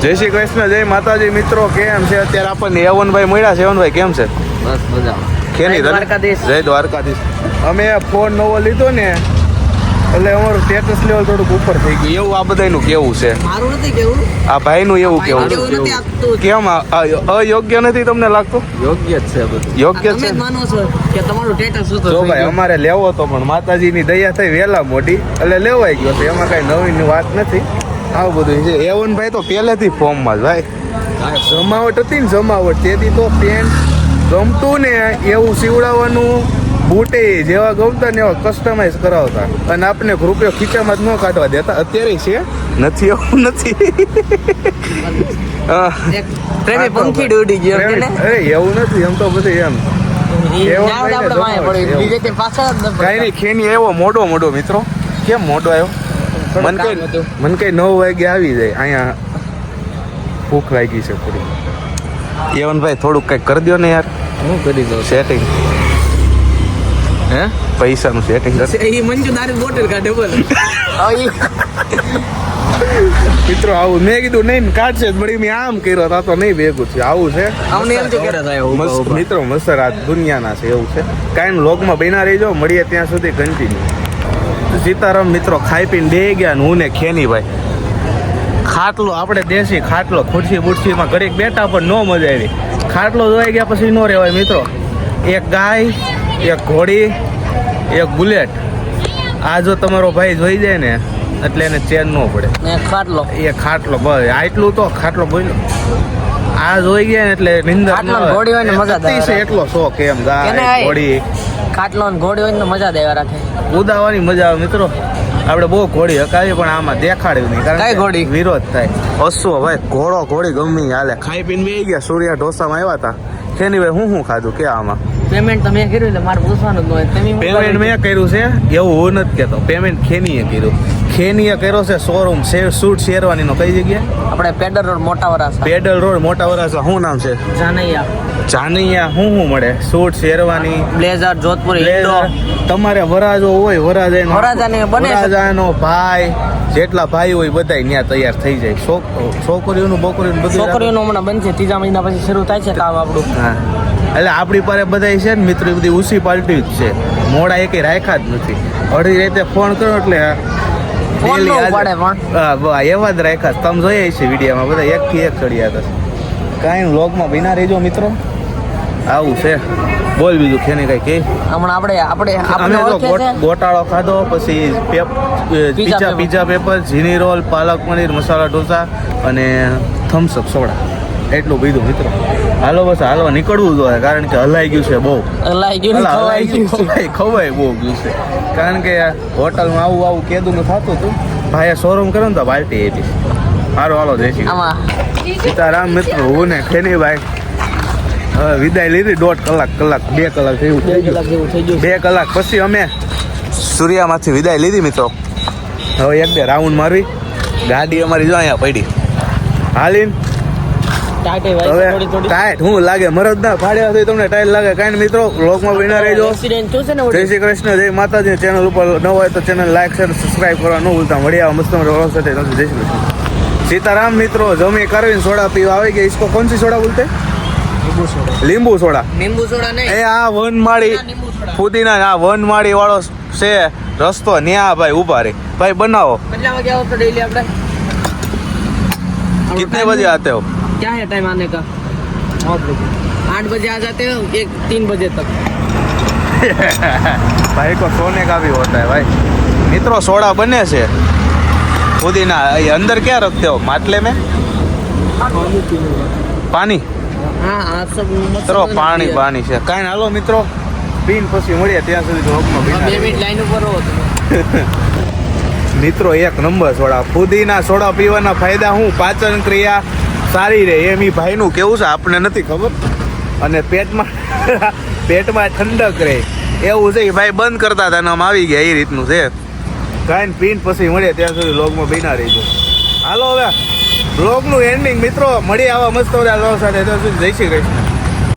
જય શ્રી કૃષ્ણ, જય માતાજી. મિત્રો કેમ છે? અત્યારે આપણને યવનભાઈ મળ્યા છે. યવનભાઈ કેમ છે? બસ મજામાં. ખેની દ્વારકાધીશ. જય દ્વારકાધીશ. અમે ફોન નવો લીધો ને એટલે અમારું સ્ટેટસ લેવલ થોડુંક ઉપર થઈ ગયું એવું આ બધાનું કેવું છે. મારું નથી કેવું, આ ભાઈનું એવું કેવું. કેમ અયોગ્ય નથી તમને લાગતું? યોગ્ય જ છે બધું. યોગ્ય છે. તમે માનો છો કે તમારું સ્ટેટસ શું જો ભાઈ અમારે લેવો તો પણ માતાજીની દયા થઈ વહેલા મોટી એટલે લેવાઈ ગયો છે. એમાં કઈ નવીન વાત નથી. આવું બધું છે. યવનભાઈ તો પહેલેથી ફોર્મમાં જ ભાઈ. જમાવટ હતી ને જમાવટ તેથી તો પેન્ટ ગમતું ને એવું સીવડાવવાનું, બૂટે જેવા ગમતા ને એવા કસ્ટમાઇઝ કરાવતા અને આપણે રૂપિયો ખીચામાં જ ન કાઢવા દેતા. અત્યારે છે નથી એવું નથી. પ્રેમી પંખી ઉડી ગયો અરે એવું નથી. એમ તો બધું એમ કઈ નહીં. ખેની આવ્યો મોડો મોડો મિત્રો. કેમ મોડો આવ્યો? મને કઈ 9 વાગે આવી જાય. અહીંયા ભૂખ લાગી છે પૂરી. યવનભાઈ થોડુંક કઈક કરી દો ને યાર. હું કરી દઉં સેટિંગ. હે પૈસાનું સેટિંગ એ મંજુ દારૂ બોટલ કાઢે બોલ. મિત્રો આવું મેં કીધું નહીં કાઢશે જ મેં આમ કર્યો તા તો નહીં ભેગું છે. આવું છે મિત્રો. મસર આ દુનિયાના છે એવું છે. કાંઈ લોગમાં બન્યા રહીજો. મળીએ ત્યાં સુધી કન્ટિન્યુ. સીતારામ મિત્રો ખાઈ પીને બે ગયા ને હું ને ખેની ભાઈ ખાટલો આપણે દેશી ખાટલો ખુરશી બુરશીમાં ઘડીક બેઠા પણ ન મજા આવી. ખાટલો જોઈ ગયા પછી ન રહેવાય મિત્રો. એક ગાય, એક ઘોડી, એક બુલેટ. આ જો તમારો ભાઈ જોઈ જાય ને એટલે એને ચેન ન પડે. એ ખાટલો બસ આટલું તો ખાટલો બોલ્યો. આ જોઈ ગયા ને એટલે નિંદર એટલો શોખ એમ ગાય ઘોડી ખાટલો ઘોડી હોય ને મજા દેવા રાખે. ઉદાવાની મજા આવે મિત્રો. આપણે બહુ ઘોડી હકાવી પણ આમાં દેખાડ્યું નહીં કારણ કે વિરોધ થાય. અશ્વ ભાઈ ઘોડો ઘોડી ગમી હાલે. ખાઈ પીને બે ગયા. સૂર્યા ઢોસામાં આવ્યા હતા. ખેની ભાઈ હું ખાધું કે આમાં પેમેન્ટ તમે કર્યું એટલે મારે પૂછવાનું જ હોય. પેમેન્ટ મેં કર્યું છે એવું હું નથી કહેતો. પેમેન્ટ ખેનીએ કર્યું. ખેનીએ કર્યો છે શોરૂમ સૂટ શેરવાનીનો. કઈ જગ્યાએ? આપણે પેડલ રોડ મોટા વરાસા. પેડલ રોડ મોટા વરાસા. શું નામ છે? જાનૈયા. શું મળે? સૂટ શેરવાની, બ્લેઝર, જોધપુરી, તમારે વરાજો હોય વરાજાનો ભાઈ જેટલા ભાઈ હોય બધા ત્યાં તૈયાર થઈ જાય. છોકરીઓનું બકરીનું બધું. છોકરીઓનું હમણાં બનશે 3 મહિના પછી શરૂ થાય છે કામ આપણું. હા એટલે આપણી પાસે બધા છે ને મિત્રો બધી ઉસી પાલટી જ છે. મોડા એકે રાખ્યા જ નથી. અડધી રાતે ફોન કરો એટલે એવા જ રાખ્યા. તમે જોઈએ છે વિડીયોમાં બધા એકથી એક ચડ્યા હતા. કાંઈ વ્લોગમાં બિના રહેજો મિત્રો. આવું છે. બોલ બીજું ખેને કઈ કે હમણાં આપણે ગોટાળો ખાધો પછી પીઝા પેપર, જીની રોલ, પાલક પનીર, મસાલા ઢોસા અને થમ્સઅપ સોડા એટલું પીધું મિત્રો. હાલો બસ હાલવા નીકળવું જોઈએ કારણ કે હલાઈ ગયું છે બહુ. ખવાય બહુ ગયું છે કારણ કે હોટલમાં આવું કેદું નું થતું હતું. ભાઈએ શોરૂમ કર્યો ને તો પાર્ટી આપી. સારું હાલો જય સીતારામ મિત્રો. હું ને ખેની ભાઈ વિદાય લીધી. 1.5 કલાક 2 કલાક જેવું થઈ ગયું. 2 કલાક પછી અમે સૂર્યામાંથી વિદાય લીધી મિત્રો. હવે 1-2 રાઉન્ડ મારવી. ગાડી અમારી જો અહીંયા પડી હાલીને. હવે ટાઈટ હું લાગે મરદ ના ફાડ્યા હોય તમને ટાઈટ લાગે કાંઈ મિત્રો. વ્લોગમાં બન્યા રહેજો. જય શ્રી કૃષ્ણ, જય માતાજી. ચેનલ ઉપર ન હોય તો ચેનલ લાઈક શેર સબસ્ક્રાઈબ કરવા ન ભૂલતા. મળ્યા મસ્ત વ્લોગ સાથે. જય શ્રી કૃષ્ણ. સીતારામ મિત્રો. જમી કરવીને સોડા પીવા આવી ગયા. इसको कौन सी सोडा बोलते? લીંબુ સોડા. એ આ વનમાળી ફુદીના આ વનમાળી વાળો છે રસ્તો ન્યા ભાઈ ઉભા રે ભાઈ બનાવો. કેટલા વાગે આવો તો ડેલી આપણે? कितने बजे आते हो? क्या है टाइम आने का? 8 बजे आ जाते हो, 3 बजे तक. भाई को सोने का भी होता है भाई. મિત્રો સોડા બને છે ફુદીના. अंदर क्या रखते हो? માટલે में પાણી. મિત્રો પાણી છે. કાંઈ હાલો મિત્રો પીન પછી મળીએ ત્યાં સુધી 2 મિનિટ લાઈન ઉપર રહો મિત્રો. 1 નંબર સોડા. ફુદીના સોડા પીવાના ફાયદા શું? પાચન ક્રિયા સારી રહે એમ ઈ ભાઈનું કેવું છે. આપણે નથી ખબર. અને પેટમાં ઠંડક રહે એવું છે. ભાઈ બંધ કરતા હતા આમ આવી ગયા એ રીતનું છે. કાંઈ પીન પછી મળીએ ત્યાં સુધી વ્લોગમાં બિના રહીજો. હાલો હવે વ્લોગનું એન્ડિંગ મિત્રો. મળી આવા મસ્ત બધા લોકો સાથે. જય શ્રી કૃષ્ણ.